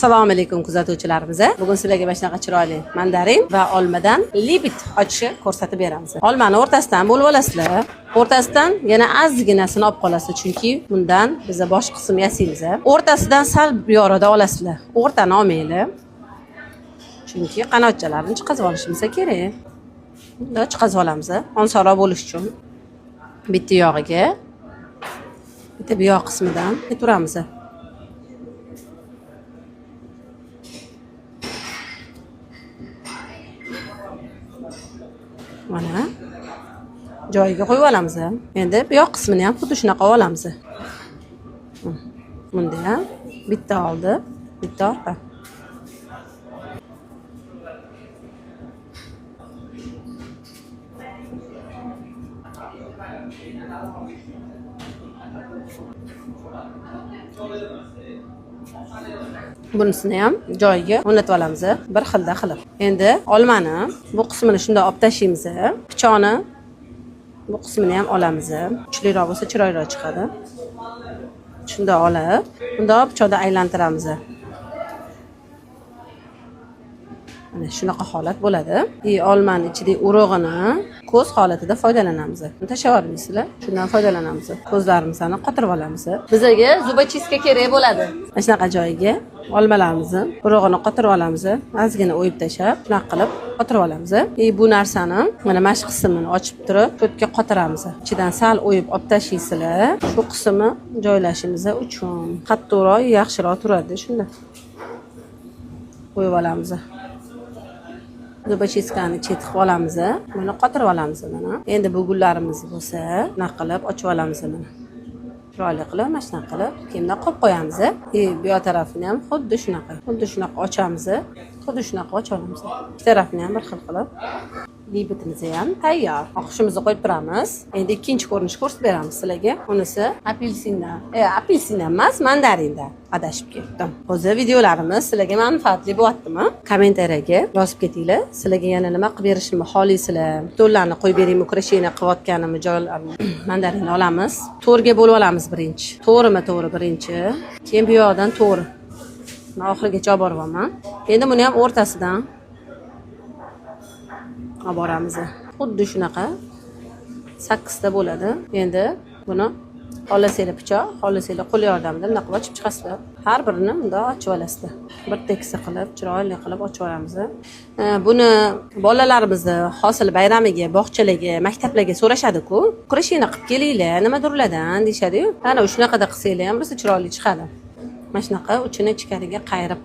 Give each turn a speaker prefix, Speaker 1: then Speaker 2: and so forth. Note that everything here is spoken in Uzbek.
Speaker 1: Assalomu alaykum kuzatuvchilarimiz. Bugun sizlarga mana shunaqa chiroyli mandarin va olmadan libit ochishni ko'rsatib beramiz. Olmani o'rtasidan bo'lib olasizlar. O'rtasidan yana ozginasini olib qolasiz, chunki bundan biz bosh qism yasaymiz. O'rtasidan sal yorida olasizlar. O'rtani olmanglar. Chunki qanotchalarini chiqazib olishimiz kerak. Bunda chiqazib olamiz. Onsoroq bo'lish uchun bitta yog'iga bitta bu yoq qismidan turamiz. Mana joyiga qo'yib olamiz. Endi bu yoq qismini ham xuddi shunaqa olamiz. Bunda ham bitta oldi, bitta orqa. Bunisini ham joyiga o'rnatib olamiz, bir xilda qilib. Endi olmani bu qismini shunda olib tashlaymiz. Pichoqni bu qismini ham olamiz. Kuchliroq bo'lsa chiroyliroq chiqadi. Shunda olib, bunda pichoqda aylantiramiz. Mana shunaqa holat bo'ladi. Olmani ichidagi urug'ini ko'z holatida foydalanamiz. Tashlab yuborsizlar, shundan foydalanamiz. Ko'zlarimizni qotirib olamiz. Bizga zubachistка kerak bo'ladi. Mana shunaqa joyiga olmalarimizni urug'ini qotirib olamiz. Ozgina o'yib tashlab, shunaqa qilib qotirib olamiz. Bu narsani mana mash qismini ochib turib, cho'tga qotiramiz. Ichidan sal o'yib olib tashlaysizlar. Shu qismni joylashimiz uchun qattiqroq, yaxshiroq turadi shunda. Qo'yib olamiz. Zubachistkani chetib olamiz. Buni qotirib olamiz mana. Endi bu gullarimiz bo'lsa, bunaqa qilib ochib olamiz mana. Chiroyli qilib, mana shunaqa qilib kiyimda qo'yib qo'yamiz. Bu yoq tarafini ham xuddi shunaqa ochamiz. Xuddi shunaqa ochamiz. Ikki tarafini ham bir xil qilib. Libitimiz ham tayyor. Oqishimizni qo'yib turamiz. Endi ikkinchi ko'rinish ko'rsatib beramiz sizlarga. Unisi apelsindan. Apelsindan emas, mandarindan adashib ketdim. Hozir videolarimiz sizlarga manfaatli bo'lyaptimi? Kommentariyaga yozib ketinglar. Sizlarga yana nima qilib berishimni xohlaysizlar? To'rlarni qo'yib beraymi, ukrasheniya qilayotganimni joylarni mandarinni olamiz. To'rga bo'lib olamiz birinchi. To'g'ri birinchi. Keyin bu yoqdan to'g'ri. Men oxirigacha olib boryapman. Endi buni ham o'rtasidan olib boramiz. Xuddi shunaqa 8 ta bo'ladi. Endi buni xohlasanglar pichoq, xohlasanglar qo'l yordamida bunaqa qilib ochib chiqasizlar. Har birini bunday ochib olasizlar. Bir tekisa qilib, chiroyli qilib ochib olamiz. Buni bolalarimizni hosil bayramiga, bog'chalarga, maktablarga so'rashadi-ku. Ukrasheniya qilib kelinglar, nimadirlardan deyshadi-yu. Ana shunaqada qilsanglar ham rosa chiroyli chiqadi. Mana shunaqa uchini ichkariga qayirib